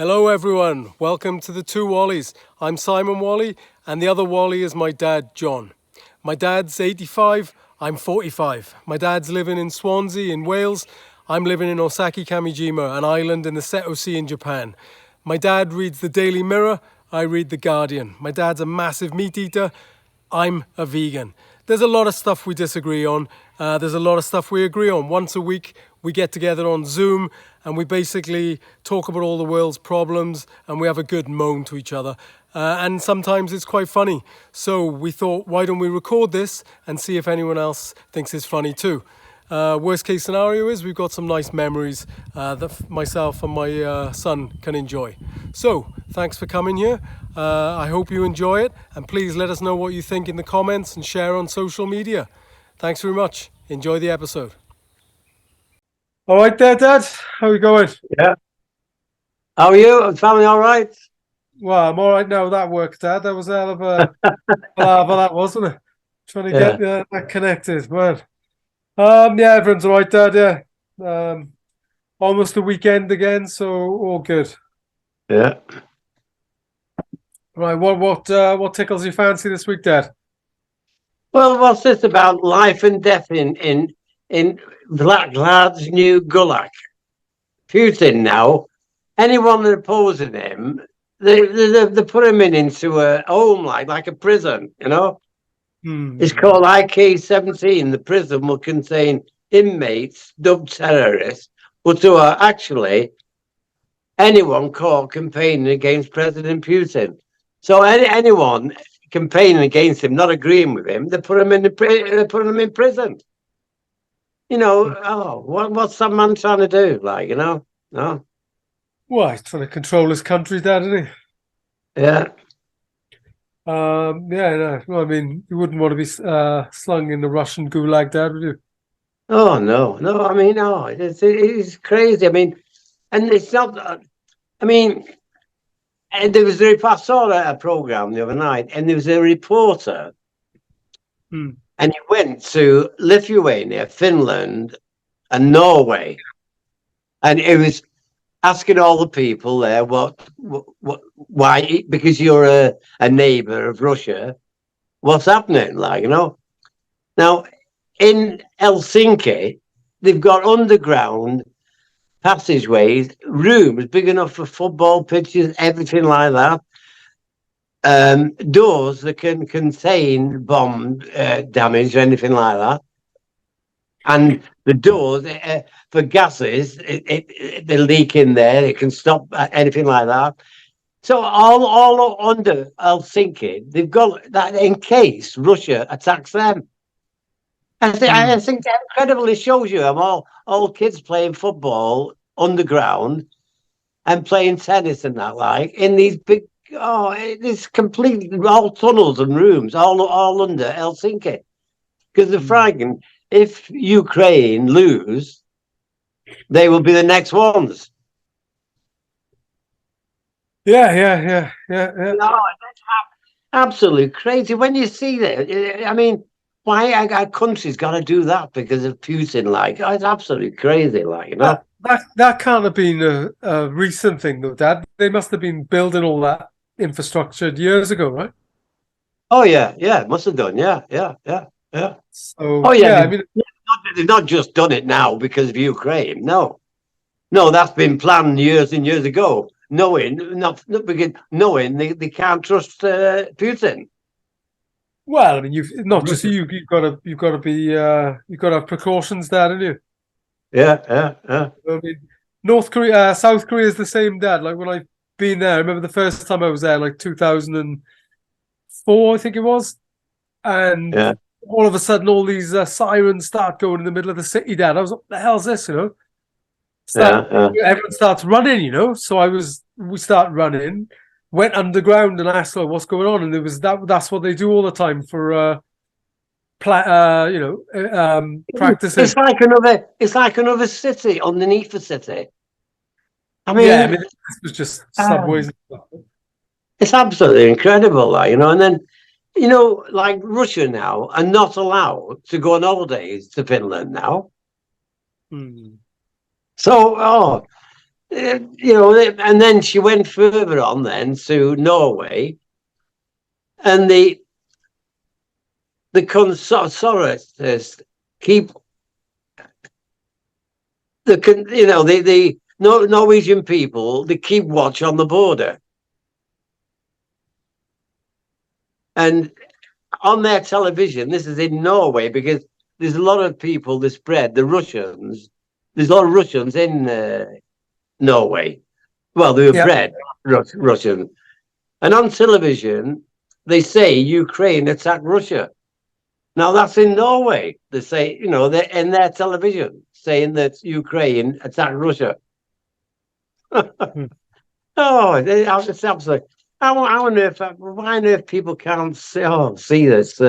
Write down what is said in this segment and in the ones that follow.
Hello everyone, welcome to the Two Whalleys. I'm Simon Whalley and the other Whalley is my dad, John. My dad's 85, I'm 45. My dad's living in Swansea in Wales. I'm living in Osaki Kamijima, an island in the Seto Sea in Japan. My dad reads the Daily Mirror, I read the Guardian. My dad's a massive meat eater, I'm a vegan. There's a lot of stuff we disagree on. There's a lot of stuff we agree on. Once a week, we get together on Zoom and we basically talk about all the world's problems and we have a good moan to each other. And sometimes it's quite funny. So we thought, why don't we record this and see if anyone else thinks it's funny too. Worst case scenario is we've got some nice memories that myself and my son can enjoy. So thanks for coming here. I hope you enjoy it, and please let us know what you think in the comments and share on social media. Thanks very much. Enjoy the episode. All right there, Dad. How are you going? Yeah. How are you? Family all right? Well, I'm all right now. That worked, Dad. That was a hell of a palaver, that wasn't it? Trying to get that connected. But yeah, everyone's all right, Dad. Yeah. Almost the weekend again, so all good. Yeah. Right, what tickles your fancy this week, Dad? Well, what's this about life and death in Vlad's new gulag? Putin now. Anyone that opposes him, they put him into a home like a prison. You know, It's called IK-17. The prison will contain inmates dubbed terrorists, but who are actually anyone caught campaigning against President Putin. So anyone campaigning against him, not agreeing with him, they put him in prison. You know, what's that man trying to do? Like, you know, no. Well, he's trying to control his country, Dad, isn't he? Yeah. Yeah, no. Well, I mean, you wouldn't want to be slung in the Russian gulag, Dad, would you? Oh no. I mean, no. It's crazy. I mean, and it's not. I mean. And there was I saw a program the other night, and there was a reporter, and he went to Lithuania, Finland, and Norway, and he was asking all the people there why, because you're a neighbor of Russia, what's happening, like, you know. Now, in Helsinki, they've got underground passageways, rooms big enough for football pitches, everything like that. Doors that can contain bomb damage or anything like that. And the doors for gases, they leak in there. It can stop anything like that. So all under Helsinki, they've got that in case Russia attacks them. I think that incredibly shows you how all kids playing football underground and playing tennis and that, like, in these big, it's completely all tunnels and rooms all under Helsinki, because they're frightened if Ukraine lose, they will be the next ones. Yeah. No, that's absolutely crazy when you see that. I mean, why our country's got to do that because of Putin? Like, it's absolutely crazy. Like, you know, that can't have been a recent thing, though, Dad. They must have been building all that infrastructure years ago, right? Oh yeah, must have done. Yeah. So, oh yeah, I mean, they've not just done it now because of Ukraine. No, that's been planned years and years ago. Knowing they can't trust Putin. Well, I mean, you've got to have precautions there, haven't you? Yeah. I mean, North Korea, South Korea is the same, Dad. Like when I've been there, I remember the first time I was there, like 2004, I think it was, and all of a sudden, all these sirens start going in the middle of the city, Dad. I was like, what the hell's this, you know? Everyone starts running, you know. So we start running, went underground and asked, what's going on? And it was that's what they do all the time for practicing. It's like another city underneath the city. I mean, this was just subways and stuff. It's absolutely incredible, like, you know. And then, you know, like Russia now are not allowed to go on holidays to Finland now. So, and then she went further on then to Norway, and the consortists keep the Norwegian people, they keep watch on the border, and on their television, this is in Norway because there's a lot of people that spread the Russians. There's a lot of Russians in Norway. Well, they were bred Russian, and on television they say Ukraine attacked Russia. Now that's in Norway. They say, they're in their television saying that Ukraine attacked Russia. Oh, it's absolutely. Why on earth people can't see this?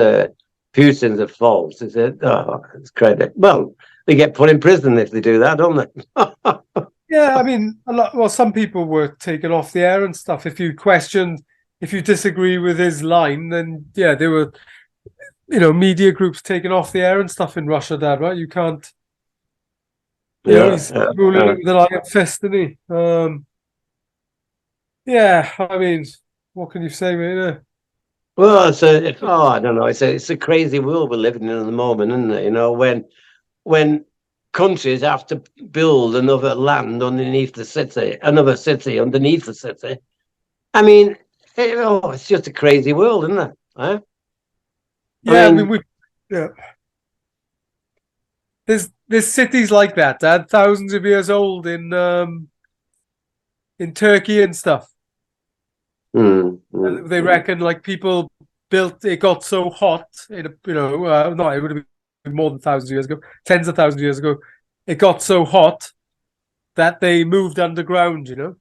Putin's at fault. It's credit. Well, they get put in prison if they do that, don't they? Yeah, I mean, some people were taken off the air and stuff. If you disagree with his line, then yeah, there were, media groups taken off the air and stuff in Russia, Dad, right? You can't, he's ruling it with an iron fist, isn't he? Yeah, I mean, what can you say, mate? Well, I don't know. It's a crazy world we're living in at the moment, isn't it? When countries have to build another land underneath the city, another city underneath the city. I mean, it's just a crazy world, isn't it? Huh? Yeah, there's cities like that, Dad, thousands of years old in Turkey and stuff. They reckon like people built. It got so hot, it would have been more than thousands of years ago, tens of thousands of years ago. It got so hot that they moved underground, and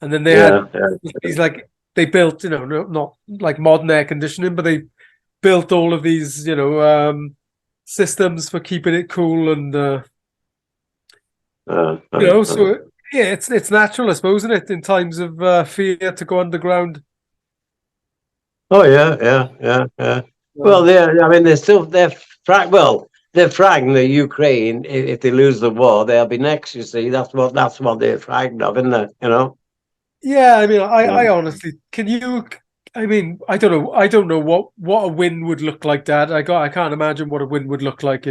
then they had these like they built, not like modern air conditioning, but they built all of these, systems for keeping it cool and so. Yeah, it's natural, I suppose, isn't it? In times of fear, to go underground. Oh yeah. Well, they're fragging the Ukraine. If they lose the war, they'll be next. You see, that's what they're fragging of, isn't it? Yeah, I mean, I honestly, I mean, I don't know what a win would look like, Dad. I can't imagine what a win would look like,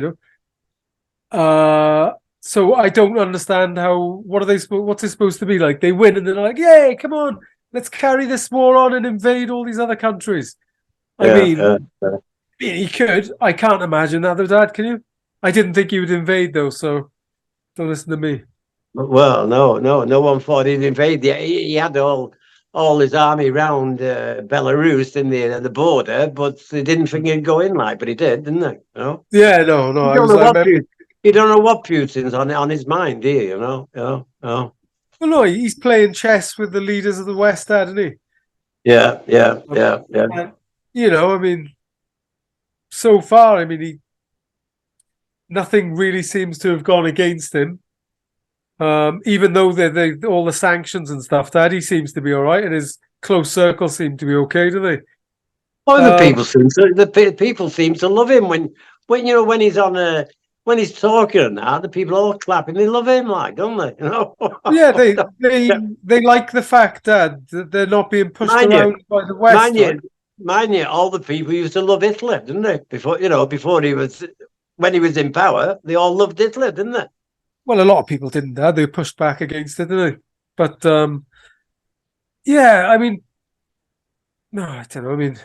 So I don't understand what's it supposed to be like? They win and they're like, yay, come on, let's carry this war on and invade all these other countries. I mean, he could. I can't imagine that, though, Dad, can you? I didn't think he would invade, though, so don't listen to me. Well, no one thought he'd invade. He had all his army round Belarus in the border, but they didn't think he'd go in like, but he did, didn't they? Yeah, no. You don't know what Putin's on his mind, do you? No. Well, no, he's playing chess with the leaders of the West, Dad, isn't he? Yeah. And, I mean, so far, I mean, nothing really seems to have gone against him. Even though all the sanctions and stuff, Dad, he seems to be all right, and his close circle seem to be okay, do they? Oh, the people seem to love him when he's on when he's talking and that, the people all clapping. They love him, like, don't they? Yeah, they like the fact that they're not being pushed around by the West. Mind you, all the people used to love Hitler, didn't they? When he was in power, they all loved Hitler, didn't they? Well, a lot of people didn't. They pushed back against it, didn't they? But yeah, I mean, no, I don't know. I mean,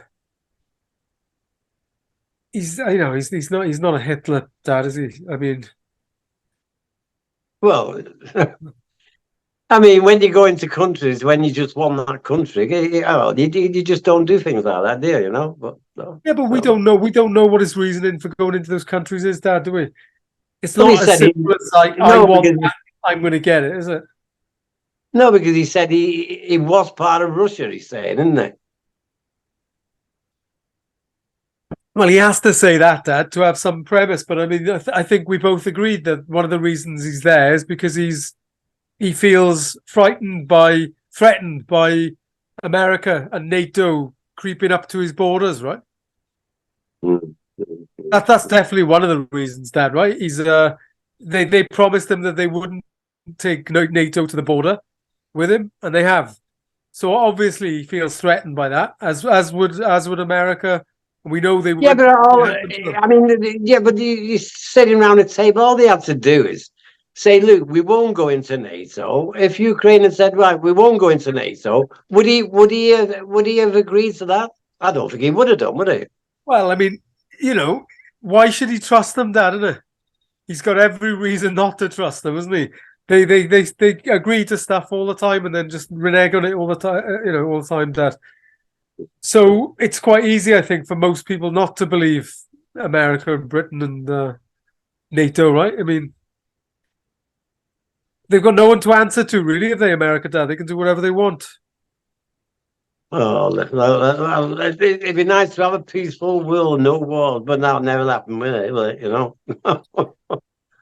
he's not a Hitler, Dad, is he? I mean, well, I mean, when you go into countries, when you just won that country, you just don't do things like that, do you? But we don't know. We don't know what his reasoning for going into those countries is, Dad, do we? It's not as simple as like, I'm going to get it, is it? No, because he said he was part of Russia, he's saying, isn't he? Well, he has to say that, Dad, to have some premise. But I mean, I think we both agreed that one of the reasons he's there is because he feels threatened by America and NATO creeping up to his borders, right? That's definitely one of the reasons, Dad, right? He's they promised him that they wouldn't take NATO to the border with him, and they have. So obviously he feels threatened by that, as would America. We know they Yeah, would. but I mean, yeah, but you're sitting around the table. All they have to do is say, "Look, we won't go into NATO." If Ukraine had said, "Right, we won't go into NATO," would he have agreed to that? I don't think he would have done, would he? Well, I mean, why should he trust them, Dad? Isn't it? He's got every reason not to trust them, isn't he? They agree to stuff all the time and then just renege on it all the time. All the time, Dad. So it's quite easy, I think, for most people not to believe America and Britain and NATO, right? I mean, they've got no one to answer to, really, if they America, Dad. They can do whatever they want. Oh, it'd be nice to have a peaceful world, no wars, but that'll never happen, will it?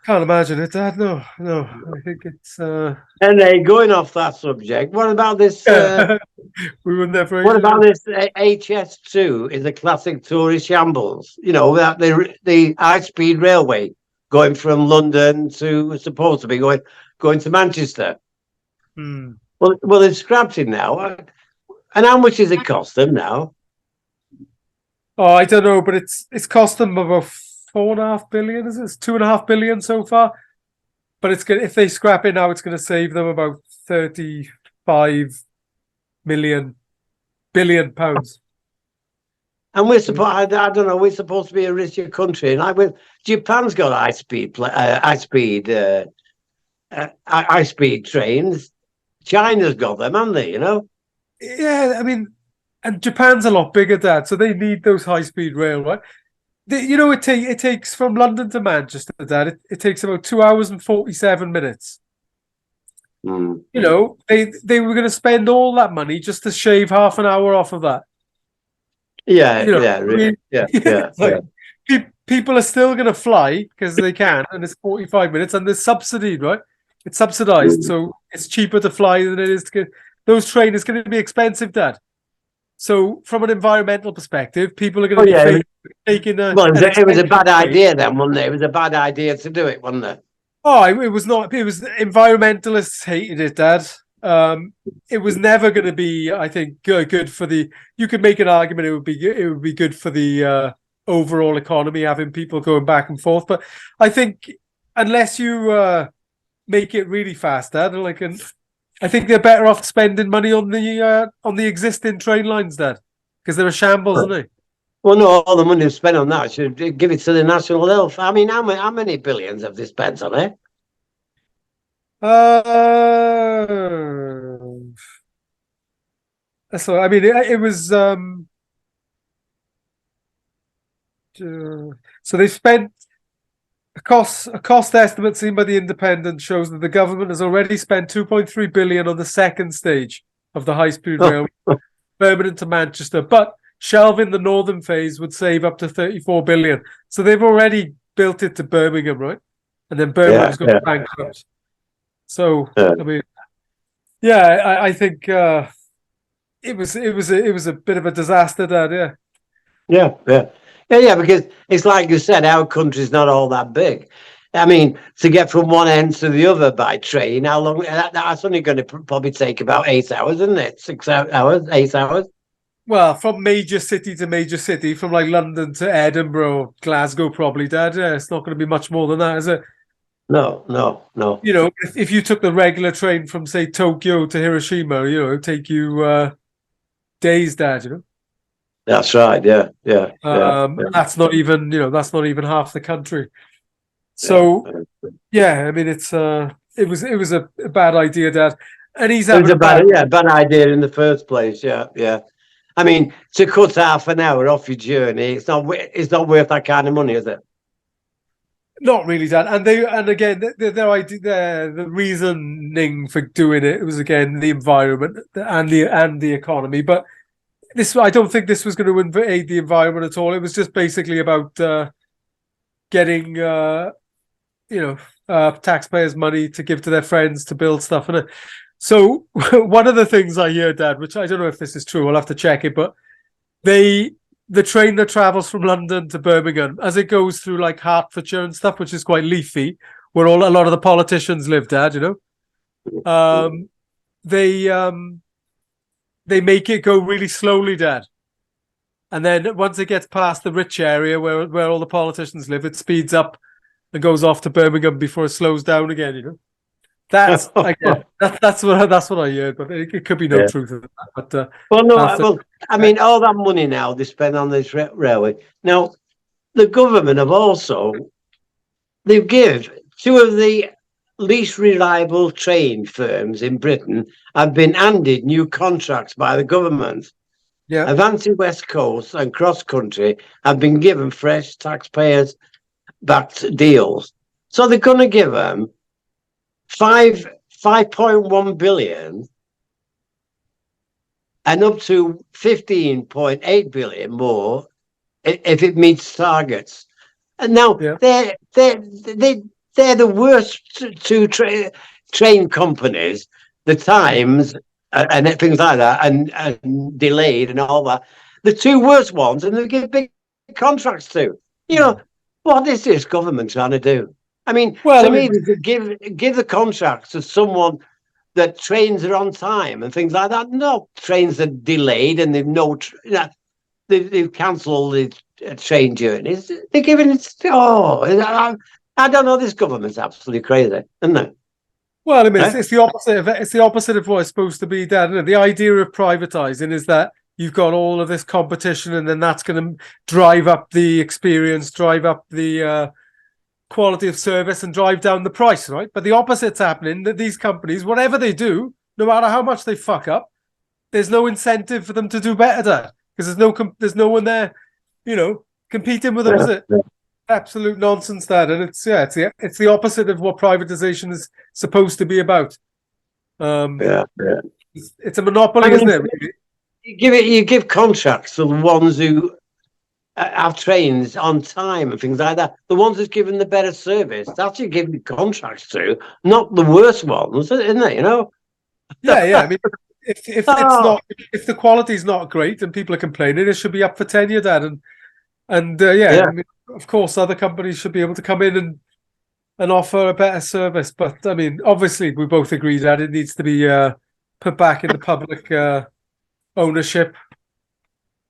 Can't imagine it, Dad. No. I think it's. Anyway, going off that subject, what about this? We were never. What about this HS2 is a classic Tory shambles? That the high-speed railway going from London to supposed to be going to Manchester. Hmm. Well, they've scrapped it now. And how much does it cost them now? Oh, I don't know, but it's cost them about 4.5 billion. Is it? It's 2.5 billion so far. But it's if they scrap it now, it's going to save them about 35 billion pounds. And we're supposed, I don't know, we're supposed to be a richer country. And Japan's got high speed trains. China's got them, haven't they? Yeah, I mean, and Japan's a lot bigger, Dad, so they need those high-speed rail, right? It takes from London to Manchester, Dad. It takes about 2 hours and 47 minutes. Mm. They were going to spend all that money just to shave half an hour off of that. Really. People are still going to fly because they can, and it's 45 minutes, and it's subsidized, right? It's subsidized, so it's cheaper to fly than it is to get. Those trains is going to be expensive, Dad. So, from an environmental perspective, people are going to be taking a. Well, it was a bad idea then, wasn't it? It was a bad idea to do it, wasn't it? Oh, it was not. It was environmentalists hated it, Dad. It was never going to be, I think, good for the. You could make an argument it would be good for the overall economy, having people going back and forth. But I think unless you make it really fast, Dad, I think they're better off spending money on the existing train lines, Dad, because they're a shambles, aren't they? Well, no, all the money spent on that should give it to the national health. I mean, how many billions have they spent on it? So I mean, it was. So they spent. A cost estimate seen by the Independent shows that the government has already spent 2.3 billion on the second stage of the high-speed rail, Birmingham to Manchester. But shelving the northern phase would save up to 34 billion. So they've already built it to Birmingham, right? And then Birmingham's going to bankrupt. So I mean, I think it was a bit of a disaster, Dad. Yeah, because it's like you said, our country's not all that big. I mean, to get from one end to the other by train, how long? That's only going to probably take about 8 hours, isn't it? 6 hours, 8 hours. Well, from major city to major city, from like London to Edinburgh, Glasgow, probably, Dad. Yeah, it's not going to be much more than that, is it? No. If you took the regular train from, say, Tokyo to Hiroshima, it'd take you days, Dad. That's right. Yeah. That's not even half the country. So I mean, it was a bad idea, Dad, and he's having a bad idea in the first place. Yeah. I mean, to cut half an hour off your journey, it's not worth that kind of money, is it? Not really, Dad. And again, their idea, the reasoning for doing it was again the environment and the economy, but. I don't think this was going to aid the environment at all. It was just basically about getting, taxpayers' money to give to their friends to build stuff. And so one of the things I hear, Dad, which I don't know if this is true, I'll have to check it, but the train that travels from London to Birmingham, as it goes through like Hertfordshire and stuff, which is quite leafy, where a lot of the politicians live, Dad, um, they make it go really slowly, Dad. And then once it gets past the rich area where all the politicians live, it speeds up and goes off to Birmingham before it slows down again. That's again, that's what I heard, but it could be no Yeah. truth in that. But Well, no, I mean, all that money now they spend on this railway. Now, the government have also they give two of the least reliable train firms in Britain have been handed new contracts by the government. yeah, Avanti West Coast and Cross Country have been given fresh taxpayers backed deals. So they're going to give them 5.1 billion and up to 15.8 billion more if it meets targets. And now yeah. they're the worst two train companies. The Times and things like that, and delayed and all that. The two worst ones, and they give big contracts to. What is this government trying to do? I mean, Well, to I me, mean, they give the contracts to someone that trains are on time and things like that. No, trains are delayed and they've cancelled all the train journeys. They're giving it. I don't know. This government's absolutely crazy, isn't it? well, I mean, it's the opposite of it's the opposite of what it's supposed to be, Dad. Isn't it? The idea of privatizing is that you've got all of this competition, and then that's going to drive up the experience, drive up the quality of service, and drive down the price, right? But the opposite's happening. That these companies, whatever they do, no matter how much they fuck up, there's no incentive for them to do better, Dad, because there's no one there, competing with them, is it? Absolute nonsense, Dad. And it's the opposite of what privatization is supposed to be about. It's a monopoly, isn't it? Really? You give contracts to the ones who have trains on time and things like that. The ones who's given the better service, that's you give contracts to, not the worst ones, isn't it? Yeah. I mean, if it's not, if the quality's not great and people are complaining, it should be up for tenure, Dad. And I mean, of course, other companies should be able to come in and offer a better service. But I mean, obviously, we both agree that it needs to be put back in the public ownership.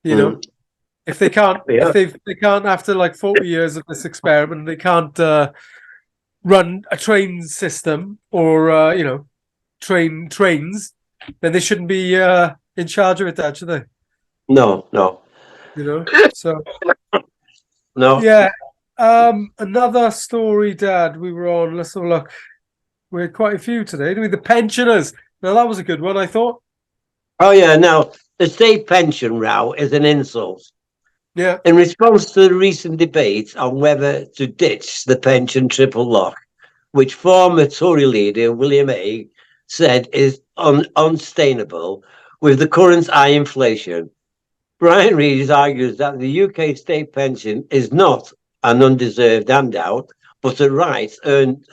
If they can't, if they can't, after like 40 years of this experiment, they can't run a train system or trains, then they shouldn't be in charge of it, Dad, should they? No. So No. yeah. Another story, Dad. We were on. Let's have a look. We had quite a few today. The pensioners. Now that was a good one, I thought. Oh yeah. Now the state pension row is an insult. Yeah. In response to the recent debate on whether to ditch the pension triple lock, which former Tory leader William Hague said is unsustainable with the current high inflation, Brian Rees argues that the UK state pension is not an undeserved handout, but a right earned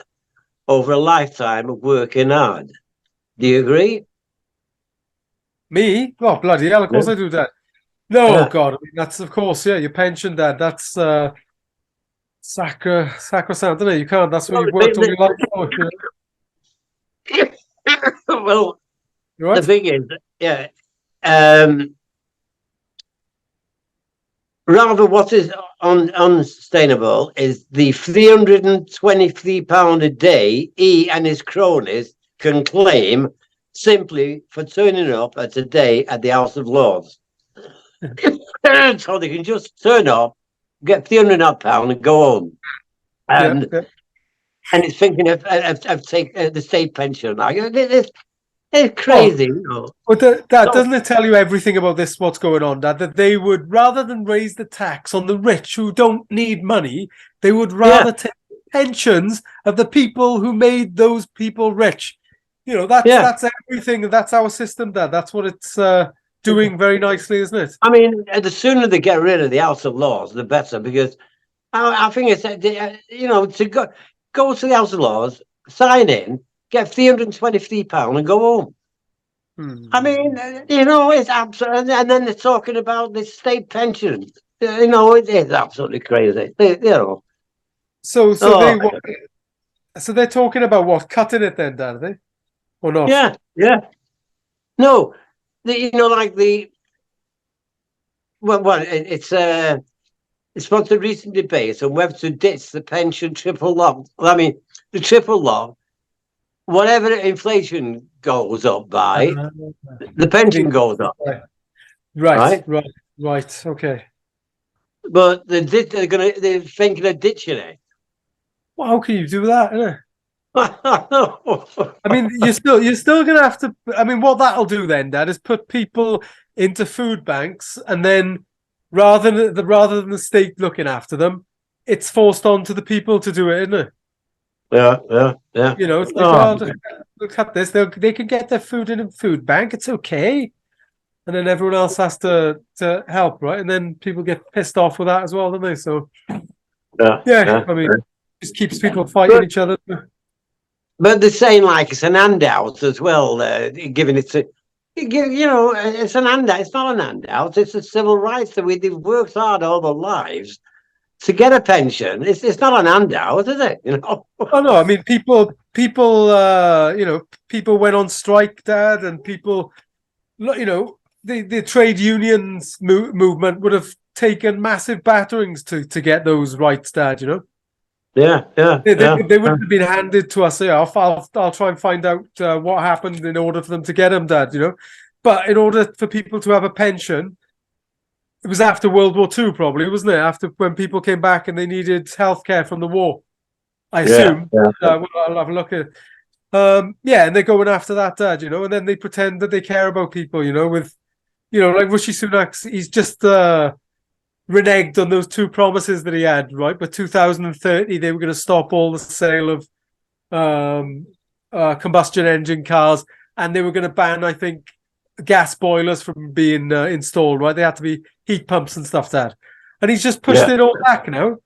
over a lifetime of working hard. Do you agree? Me? Oh, bloody hell, of course I do, Dad. No, God, I mean, that's, of course, your pension, Dad. That's sacrosanct, isn't it? You can't, that's what you've worked all your life for. Well, right? The thing is, rather what is unsustainable is the £323 a day he and his cronies can claim simply for turning up at a day at the House of Lords. So they can just turn up, get £300 and go home. And it's thinking of taking the state pension. It's crazy. But Dad, doesn't it tell you everything about this, what's going on, Dad? That they would, rather than raise the tax on the rich who don't need money, they would rather take pensions of the people who made those people rich. That's everything. That's our system, Dad. That's what it's doing very nicely, isn't it? I mean, the sooner they get rid of the House of Lords, the better, because I think it's, to go to the House of Lords, sign in, get £323 and go home. I mean, it's absolutely, and then they're talking about this state pension. It is absolutely crazy. So they're talking about what, cutting it then, Dad, are they? or not? Yeah, yeah. No, like it's what's the recent debate on whether to ditch the pension triple lock. I mean, the triple lock, whatever inflation goes up by, the pension goes up, Right, right? right, right. Okay. But they're thinking of ditching it. Well, how can you do that? Innit? I I mean, you're still gonna have to. I mean, what that'll do then, Dad, is put people into food banks, and then rather than the state looking after them, it's forced onto the people to do it, isn't it? yeah. It's like, Oh, well, just look at this. They can get their food in a food bank. It's okay, and then everyone else has to help, right? And then people get pissed off with that as well, don't they? So yeah, I mean, yeah. it just keeps people fighting But each other. but they're saying like it's an handout as well, giving it to. It's an handout. It's not an handout. It's a civil rights that they've worked hard all their lives to get a pension. It's not an handout, is it? Oh no, I mean people went on strike, Dad, and people, the trade unions movement would have taken massive batterings to get those rights, Dad. Yeah, yeah, They, they, yeah. they wouldn't have been handed to us. Yeah, I'll try and find out what happened in order for them to get them, Dad. But in order for people to have a pension, it was after World War II, probably, wasn't it? After when people came back and they needed healthcare from the war, I Yeah, assume. yeah. I'll have a look at. Yeah, and they're going after that, Dad. And then they pretend that they care about people. With like Rishi Sunak, he's just reneged on those two promises that he had, right? By 2030, they were going to stop all the sale of combustion engine cars, and they were going to ban, I think, gas boilers from being installed, right? They had to be heat pumps and stuff, Dad. And he's just pushed Yeah. it all back now.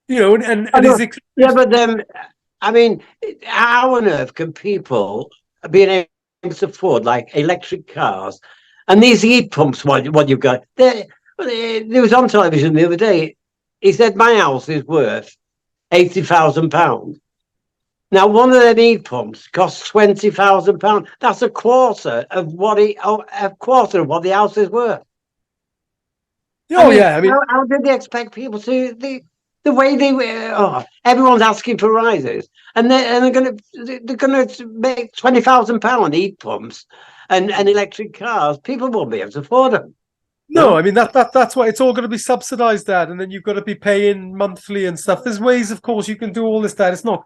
And I know. his Yeah, but I mean, how on earth can people being able to afford like electric cars and these heat pumps? What you've got? There was on television the other day. He said my house is worth £80,000. Now, one of them heat pumps costs £20,000. That's a quarter of what the house is worth. oh yeah, I mean, How did they expect people to the way they were? Oh, everyone's asking for rises, and they're going to make £20,000 heat pumps and electric cars. People won't be able to afford them. no, I mean that's why it's all going to be subsidized, Dad, and then you've got to be paying monthly and stuff. There's ways, of course, you can do all this, Dad. It's not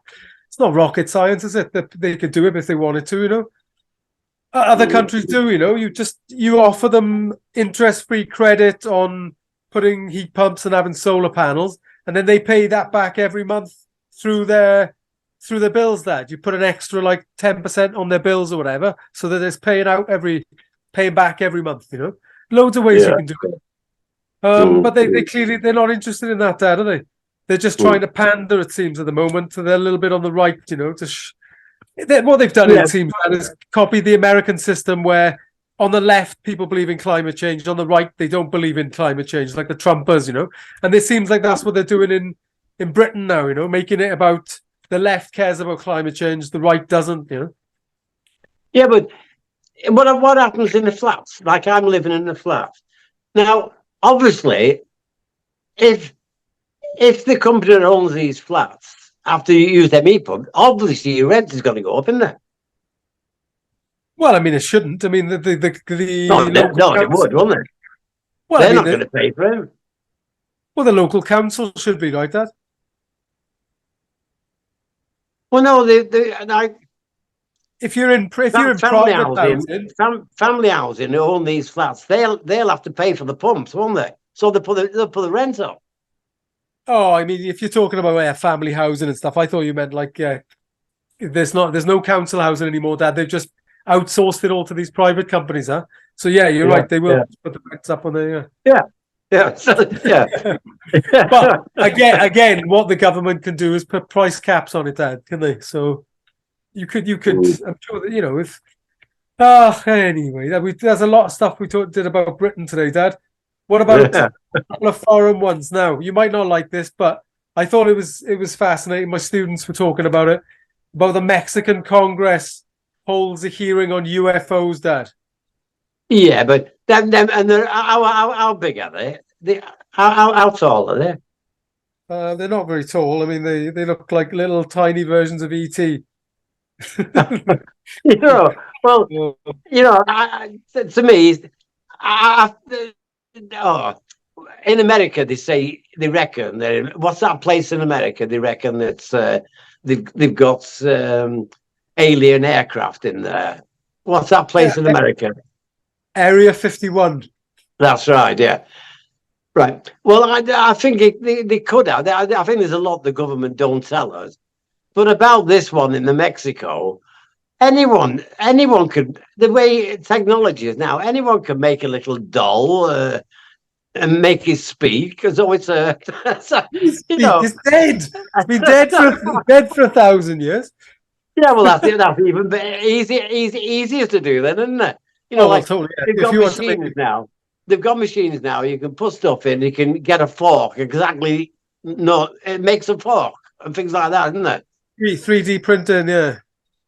rocket science, is it? They could do it if they wanted to. Other countries do. You offer them interest-free credit on putting heat pumps and having solar panels, and then they pay that back every month through their bills. That you put an extra like 10% on their bills or whatever, so that it's paying back every month. Loads of ways you can do it. But they clearly they're not interested in that, Dad, are they? They're just trying to pander, it seems, at the moment. So they're a little bit on the right, what they've done, Yeah. it seems, is copied the American system where on the left, people believe in climate change. On the right, they don't believe in climate change, like the Trumpers, And it seems like that's what they're doing in Britain now, making it about the left cares about climate change, the right doesn't, Yeah, but what happens in the flats? Like I'm living in the flat now. Obviously, if the company that owns these flats, after you use their heat pump, obviously your rent is going to go up, isn't it? Well, I mean, it shouldn't. I mean, the local No, it council. would, wouldn't it? Well, I They're mean, not going to pay for it. the local council should be like that. Well, no, like If you're in family private housing, housing, family housing who own these flats, they'll have to pay for the pumps, won't they? So they'll put the rent up. oh, I mean, if you're talking about family housing and stuff, I thought you meant like there's no council housing anymore, Dad. They've just outsourced it all to these private companies, huh? So yeah, you're right. They will put the rents up on there. Yeah. So, yeah. But again, what the government can do is put price caps on it, Dad. Can they? So you could. I'm sure that if. Anyway, there's a lot of stuff we did about Britain today, Dad. What about a couple of foreign ones? Now, you might not like this, but I thought it was fascinating. My students were talking about it, about the Mexican Congress holds a hearing on UFOs, Dad. Yeah, but them and they're how big are they? How tall are they? They're not very tall. I mean, they look like little tiny versions of ET. You know, well, to me, oh, in America they reckon that what's that place in America? They reckon it's they've got alien aircraft in there. What's that place in America? Area 51. That's right. Yeah. Right. Well, I think they could have. I think there's a lot the government don't tell us. But about this one in New Mexico, anyone could. The way technology is now, anyone can make a little doll and make it speak. As though it's a, He's dead. He's been dead for 1,000 years. Yeah, well, that's even easier to do then, isn't it? Totally, yeah. They've got machines now. They've got machines now. You can put stuff in. You can get a fork exactly. No, it makes a fork and things like that, isn't it? 3D printing, yeah.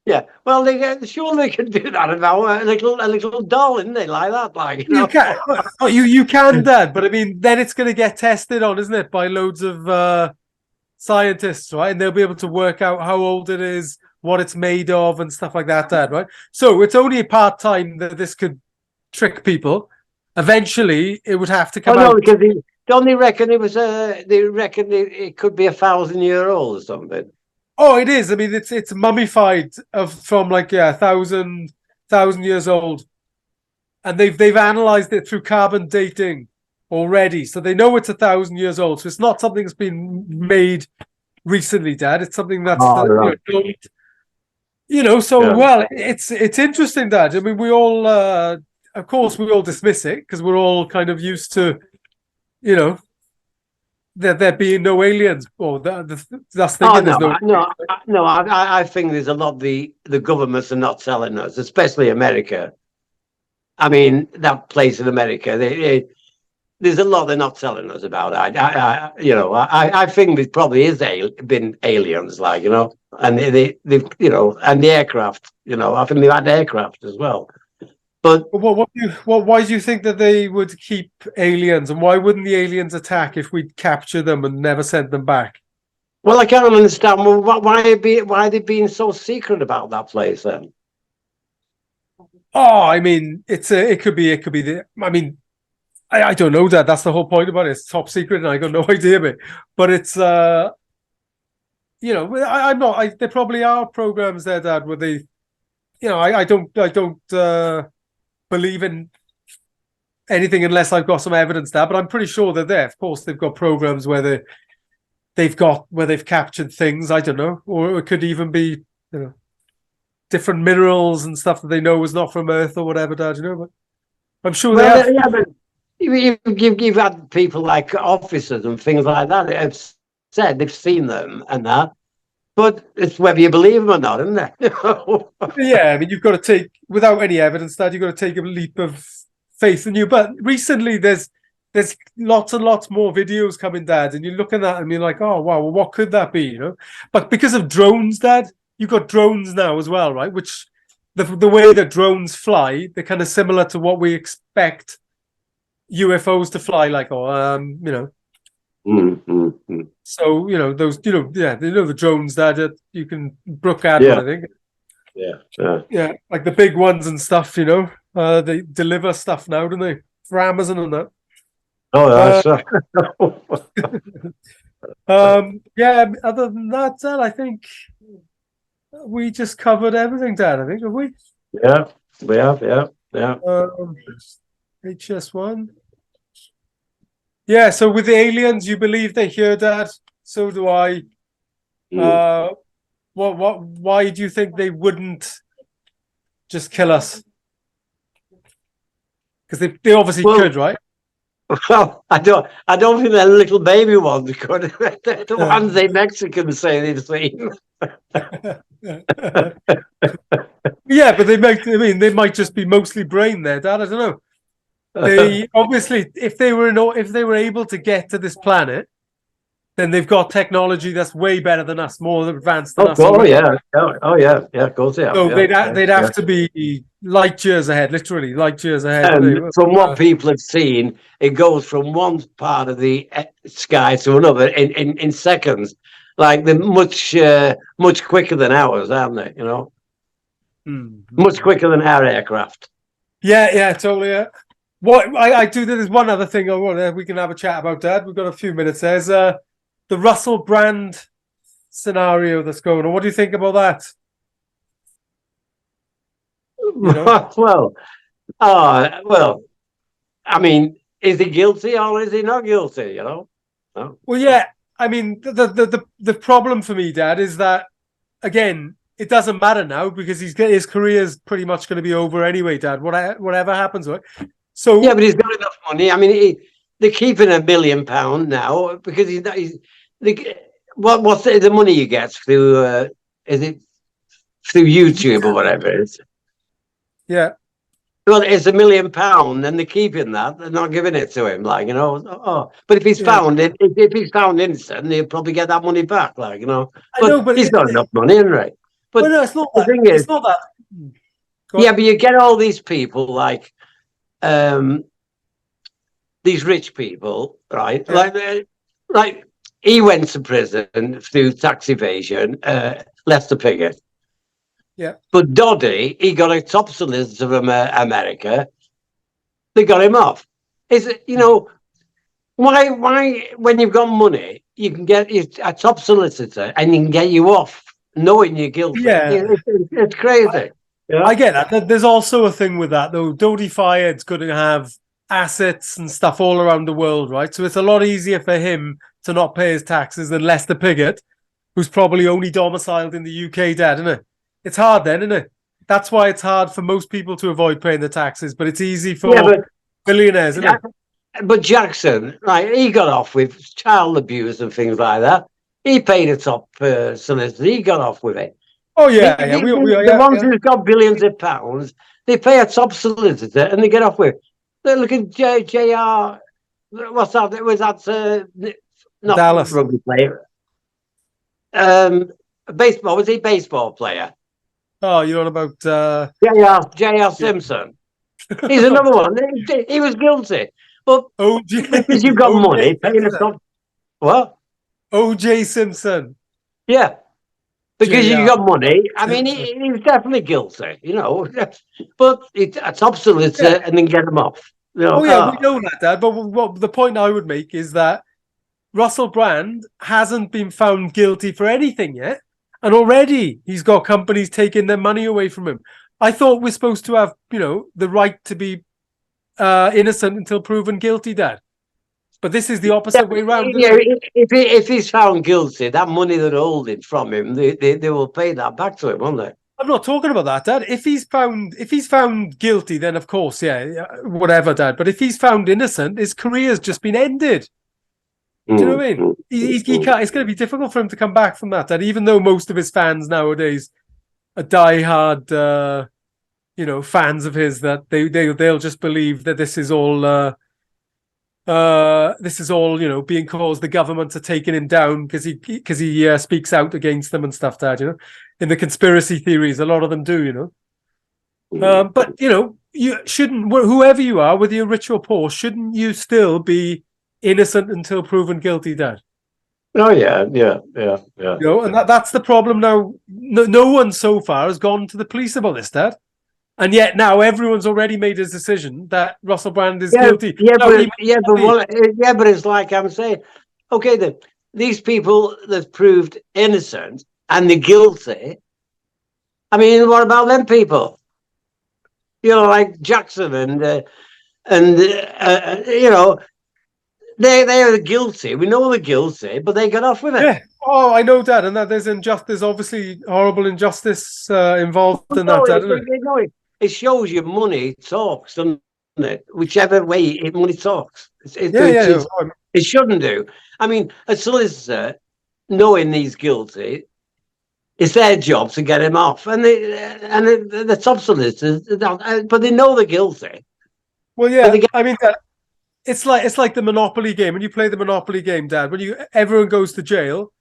Yeah. Well, surely they can do that about a little doll, isn't it? Like that, like you can. You can, Dad. But I mean, then it's going to get tested on, isn't it, by loads of scientists, right? And they'll be able to work out how old it is, what it's made of, and stuff like that, Dad. Right? So it's only part time that this could trick people. Eventually, it would have to come out. Because don't they reckon it was they reckon it could be 1,000-year-old or something? Oh, it is. I mean, it's mummified from like 1,000 years old, and they've analyzed it through carbon dating already, so they know it's 1,000 years old. So it's not something that's been made recently, Dad. It's something that's right. So well, it's interesting, Dad. I mean, we all, of course, we all dismiss it because we're all kind of used to, there being no aliens, or that's thinking there's no. I think there's a lot the governments are not telling us, especially America. I mean, that place in America, there's a lot they're not telling us about. I think there probably been aliens, and they've and the aircraft. I think they've had aircraft as well. But why do you think that they would keep aliens, and why wouldn't the aliens attack if we capture them and never sent them back? Well, I can't understand. Well, why are they being so secret about that place then? Oh, I mean, it could be the. I mean, I don't know, Dad. That's the whole point about it. It's top secret, and I got no idea of it. But it's I'm not. There probably are programs there, Dad, where they, I don't believe in anything unless I've got some evidence there, but I'm pretty sure they're there. Of course, they've got programs where they've captured things. I don't know, or it could even be different minerals and stuff that they know is not from Earth or whatever, Dad. But I'm sure they have. Yeah, but you've had people like officers and things like that have said they've seen them and that. But it's whether you believe them or not, isn't it? Yeah, I mean, you've got to take, without any evidence, Dad, you've got to take a leap of faith in you. But recently, there's lots and lots more videos coming, Dad, and you're looking at them, you're like, oh, wow, well, what could that be, But because of drones, Dad, you've got drones now as well, right? Which, the way that drones fly, they're kind of similar to what we expect UFOs to fly like, So those the drones that you can Brooke ad one, I think. Yeah, like the big ones and stuff. They deliver stuff now, don't they, for Amazon and that? Oh, that's yeah. Other than that, Dad, I think we just covered everything, Dad. I think, have we? Yeah, we have. Yeah. HS1. Yeah, so with the aliens, you believe they're here, Dad. So do I. Why do you think they wouldn't just kill us? Because they obviously could, right? Well, I don't think they're little baby ones could. The ones they Mexicans say they've seen. Yeah, but they might just be mostly brain there, Dad. I don't know. They obviously, if they were able to get to this planet, then they've got technology that's way better than us, more advanced than Oh, us oh already. yeah, yeah, of course they have. So Yeah, they'd yeah. have to be light years ahead, literally light years ahead, would And they? from what people have seen, it goes from one part of the sky to another in seconds. Like they're much quicker than ours, aren't they? You know, much Mm-hmm. quicker than our aircraft. Yeah, totally. Yeah. What I do, there's one other thing I want we can have a chat about, Dad. We've got a few minutes. There's the Russell Brand scenario that's going on. What do you think about that? You know? Well, well. I mean, is he guilty or is he not guilty? You know. No. Well, yeah. I mean, the problem for me, Dad, is that again, it doesn't matter now because his career is pretty much going to be over anyway, Dad. Whatever happens, right? Yeah, So but he's got enough money. I mean, they're keeping £1 million now because he's the, what's the money he gets through? Is it through YouTube or whatever it is? yeah, Well, it's £1 million, and they're keeping that. They're not giving it to him, like, you know. Oh, but if he's yeah. found it, if he's found innocent, he'll probably get that money back, like, you know. I know, But but he's got enough money, right? well, But no, it's not the that. thing is, It's not that. Go yeah, on. but you get all these people, like um, these rich people, right? Yeah, Like he went to prison through tax evasion, left the picket. yeah, But Doddy, he got a top solicitor from America. They got him off. Is it, you know, why, when you've got money, you can get a top solicitor and he can get you off knowing you're guilty. yeah. It's crazy. Yeah. I get that. There's also a thing with that though. Dodi Fayed's going to have assets and stuff all around the world, right? So it's a lot easier for him to not pay his taxes than Lester Piggott, who's probably only domiciled in the UK, Dad, isn't it? It's hard then, isn't it? That's why it's hard for most people to avoid paying the taxes, but it's easy Yeah, for billionaires, isn't it? but Jackson, right, he got off with child abuse and things like that. He paid a top solicitor. He got off with it. Oh The, yeah, yeah. the, We the yeah, ones yeah. who've got billions of pounds, they pay a top solicitor and they get off with it. Look at JR. What's that? It was that not Dallas. rugby player. Um, Baseball. Was he baseball player? Oh, you're on about JR yeah. Simpson. He's another one. He was guilty, but because you've got money, paying a top. What? OJ Simpson. Yeah, because you JR. got money. I mean, he was definitely guilty, you know. But a top solicitor Yeah. and then get him off. You know, Oh yeah, we know that, Dad. But what the point I would make is that Russell Brand hasn't been found guilty for anything yet, and already he's got companies taking their money away from him. I thought we're supposed to have, the right to be innocent until proven guilty, Dad. But this is the opposite way around, isn't yeah. it? If he's found guilty, that money they're holding from him, they will pay that back to him, won't they? I'm not talking about that, Dad. If he's found guilty, then of course, yeah, whatever, Dad. But if he's found innocent, his career's just been ended. Do you know what I mean? He can't. It's going to be difficult for him to come back from that, Dad. Even though most of his fans nowadays are diehard, fans of his, that they'll just believe that this is all. This is all, being caused. The government are taking him down because he speaks out against them and stuff. Dad, in the conspiracy theories, a lot of them do. But you shouldn't. Whoever you are, whether you're rich or poor, shouldn't you still be innocent until proven guilty, Dad? Oh yeah. And that's the problem now. No one so far has gone to the police about this, Dad. And yet now everyone's already made his decision that Russell Brand is guilty. But it's like I'm saying, okay, these people that's proved innocent and they're guilty. I mean, what about them people? Like Jackson and they are guilty. We know they're guilty, but they got off with it. Yeah. Oh, I know, Dad, and that there's injustice. There's obviously horrible injustice involved in that, Dad. It shows you money talks, doesn't it? Whichever way money talks. It shouldn't do. I mean, a solicitor, knowing he's guilty, it's their job to get him off. And the top solicitors, but they know they're guilty. Well, yeah, I mean, it's like the Monopoly game. When you play the Monopoly game, Dad, when everyone goes to jail,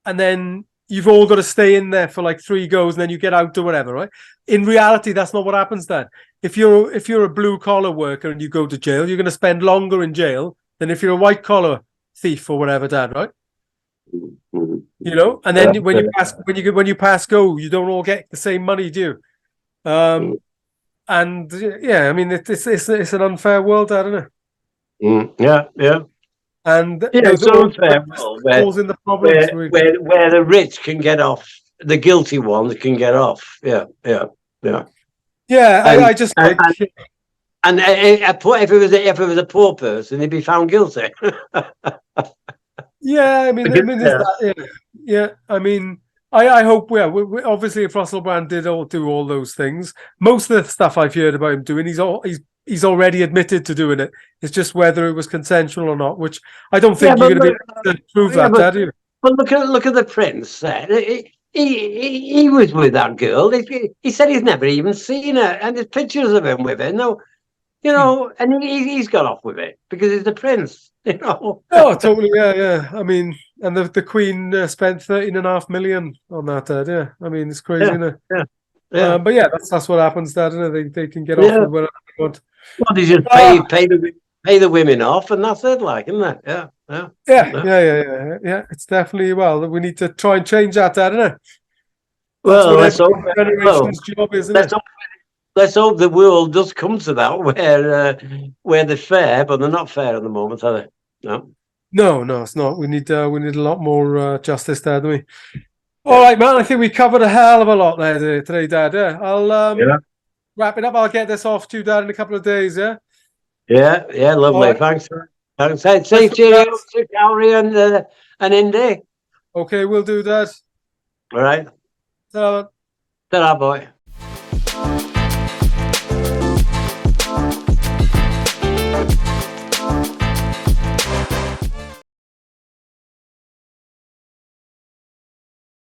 and then you've all got to stay in there for like 3 goes, and then you get out or whatever, right? In reality, that's not what happens, Dad. If you're a blue collar worker and you go to jail, you're going to spend longer in jail than if you're a white collar thief or whatever, Dad, right? You know, and then when you pass go, you don't all get the same money, do you? And yeah, I mean, it's an unfair world, Dad, isn't it? Yeah. And Yeah, it's unfair causing the problems. Where the rich can get off, the guilty ones can get off. Yeah. Yeah, I just like. And if it was a poor person, he'd be found guilty. Yeah, I mean, yeah. I mean, I hope. Yeah, obviously, if Russel Brand did do all those things, most of the stuff I've heard about him doing, he's already admitted to doing it. It's just whether it was consensual or not, which I don't think you're going to be able to prove that, Dad, are you? But look at the prince. He was with that girl. He said he's never even seen her, and there's pictures of him with her. No, you know, and he's got off with it because he's the prince. You know. Oh, totally. Yeah. I mean, and the Queen spent 13.5 million on that, Dad. Yeah, I mean, it's crazy, isn't it? Yeah. But yeah, that's what happens, Dad. Isn't it? They can get off with whatever they want. Well, they just pay the women off, and that's it, like, isn't it? Yeah. It's definitely we need to try and change that, Dad, isn't it? That's what every generation's job is, isn't it? Let's hope the world does come to that where they're fair, but they're not fair at the moment, are they? No, it's not. We need a lot more justice there, don't we? All right, man. I think we covered a hell of a lot there today, Dad. Yeah, I'll wrap it up. I'll get this off to you, Dad, in a couple of days. Yeah. Yeah. Lovely. Right. Thanks. Say cheerio to Gary and Indy. Okay, we'll do that. All right. Ta-ra, Ta-ra, boy.